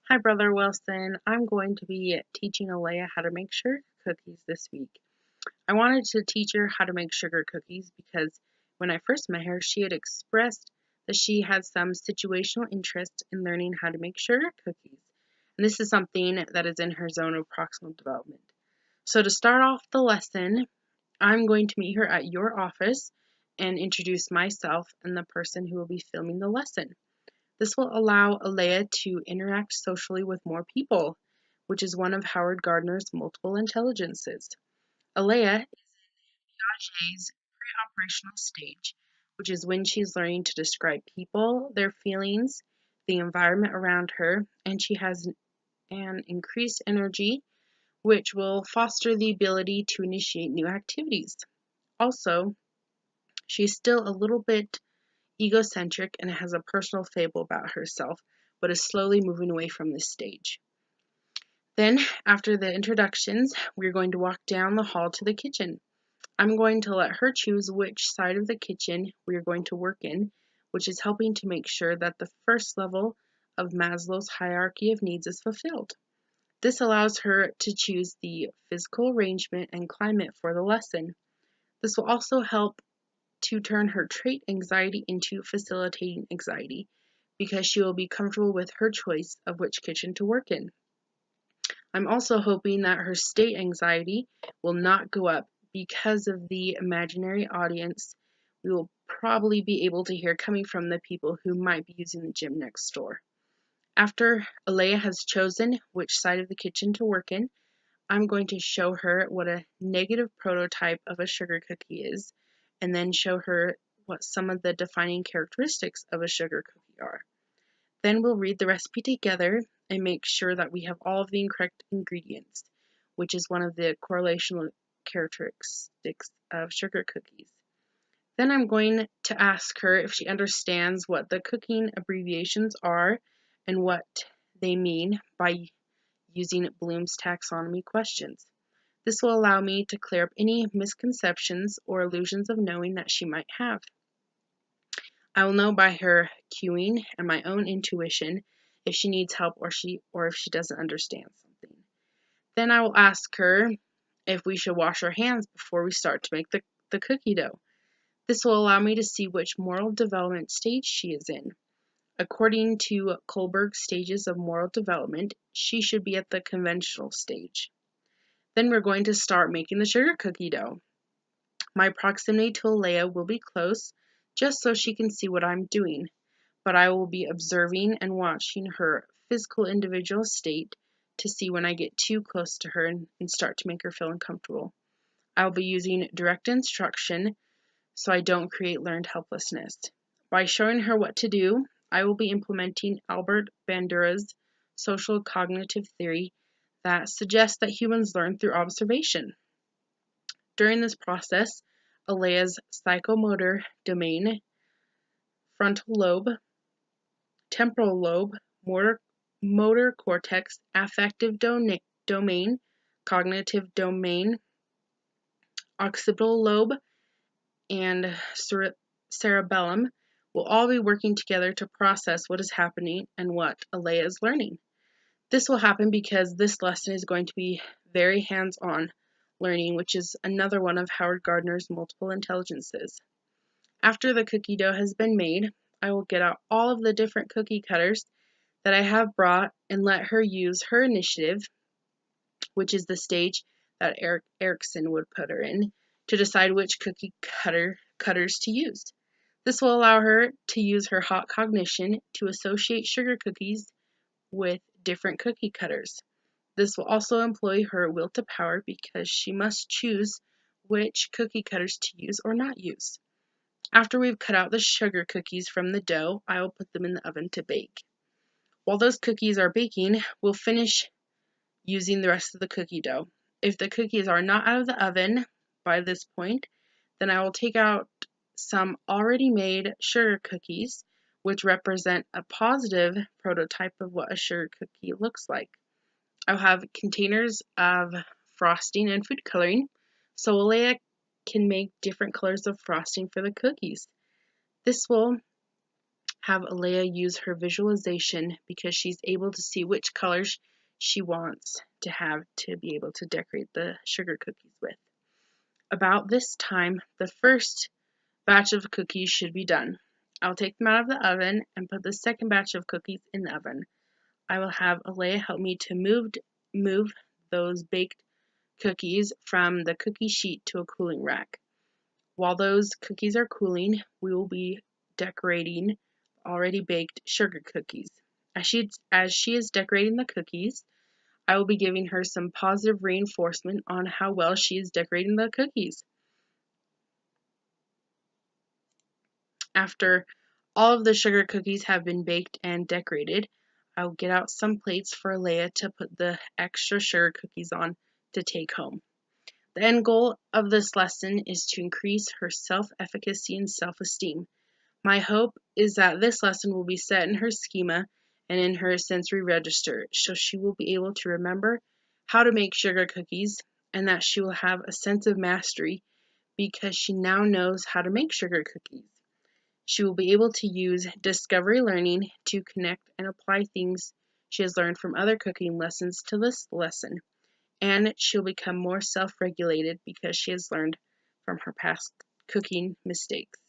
Hi, Brother Wilson. I'm going to be teaching Alaya how to make sugar cookies this week. I wanted to teach her how to make sugar cookies because when I first met her, she had expressed that she had some situational interest in learning how to make sugar cookies. And this is something that is in her zone of proximal development. So, to start off the lesson, I'm going to meet her at your office and introduce myself and the person who will be filming the lesson. This will allow Alaya to interact socially with more people, which is one of Howard Gardner's multiple intelligences. Alaya is Piaget's pre-operational stage, which is when she's learning to describe people, their feelings, the environment around her, and she has an increased energy, which will foster the ability to initiate new activities. Also, she's still a little bit egocentric and has a personal fable about herself, but is slowly moving away from this stage. Then, after the introductions, we're going to walk down the hall to the kitchen. I'm going to let her choose which side of the kitchen we are going to work in, which is helping to make sure that the first level of Maslow's hierarchy of needs is fulfilled. This allows her to choose the physical arrangement and climate for the lesson. This will also help to turn her trait anxiety into facilitating anxiety because she will be comfortable with her choice of which kitchen to work in. I'm also hoping that her state anxiety will not go up because of the imaginary audience we will probably be able to hear coming from the people who might be using the gym next door. After Alaya has chosen which side of the kitchen to work in, I'm going to show her what a negative prototype of a sugar cookie is, and then show her what some of the defining characteristics of a sugar cookie are. Then we'll read the recipe together and make sure that we have all of the correct ingredients, which is one of the correlational characteristics of sugar cookies. Then I'm going to ask her if she understands what the cooking abbreviations are and what they mean by using Bloom's taxonomy questions. This will allow me to clear up any misconceptions or illusions of knowing that she might have. I will know by her cueing and my own intuition if she needs help or if she doesn't understand something. Then I will ask her if we should wash our hands before we start to make the cookie dough. This will allow me to see which moral development stage she is in. According to Kohlberg's stages of moral development, she should be at the conventional stage. Then we're going to start making the sugar cookie dough. My proximity to Alaya will be close, just so she can see what I'm doing, but I will be observing and watching her physical individual state to see when I get too close to her and start to make her feel uncomfortable. I'll be using direct instruction so I don't create learned helplessness. By showing her what to do, I will be implementing Albert Bandura's social cognitive theory that suggests that humans learn through observation. During this process, Alaya's psychomotor domain, frontal lobe, temporal lobe, motor cortex, affective domain, cognitive domain, occipital lobe, and cerebellum will all be working together to process what is happening and what Alaya is learning. This will happen because this lesson is going to be very hands-on learning, which is another one of Howard Gardner's multiple intelligences. After the cookie dough has been made, I will get out all of the different cookie cutters that I have brought and let her use her initiative, which is the stage that Erickson would put her in, to decide which cookie cutters to use. This will allow her to use her hot cognition to associate sugar cookies with different cookie cutters. This will also employ her will to power because she must choose which cookie cutters to use or not use. After we've cut out the sugar cookies from the dough, I will put them in the oven to bake. While those cookies are baking, we'll finish using the rest of the cookie dough. If the cookies are not out of the oven by this point, then I will take out some already made sugar cookies, which represent a positive prototype of what a sugar cookie looks like. I'll have containers of frosting and food coloring, so Alaya can make different colors of frosting for the cookies. This will have Alaya use her visualization because she's able to see which colors she wants to have to be able to decorate the sugar cookies with. About this time, the first batch of cookies should be done. I'll take them out of the oven and put the second batch of cookies in the oven. I will have Alaya help me to move those baked cookies from the cookie sheet to a cooling rack. While those cookies are cooling, we will be decorating already baked sugar cookies. As she is decorating the cookies, I will be giving her some positive reinforcement on how well she is decorating the cookies. After all of the sugar cookies have been baked and decorated, I will get out some plates for Alaya to put the extra sugar cookies on to take home. The end goal of this lesson is to increase her self-efficacy and self-esteem. My hope is that this lesson will be set in her schema and in her sensory register, so she will be able to remember how to make sugar cookies, and that she will have a sense of mastery because she now knows how to make sugar cookies. She will be able to use discovery learning to connect and apply things she has learned from other cooking lessons to this lesson, and she'll become more self-regulated because she has learned from her past cooking mistakes.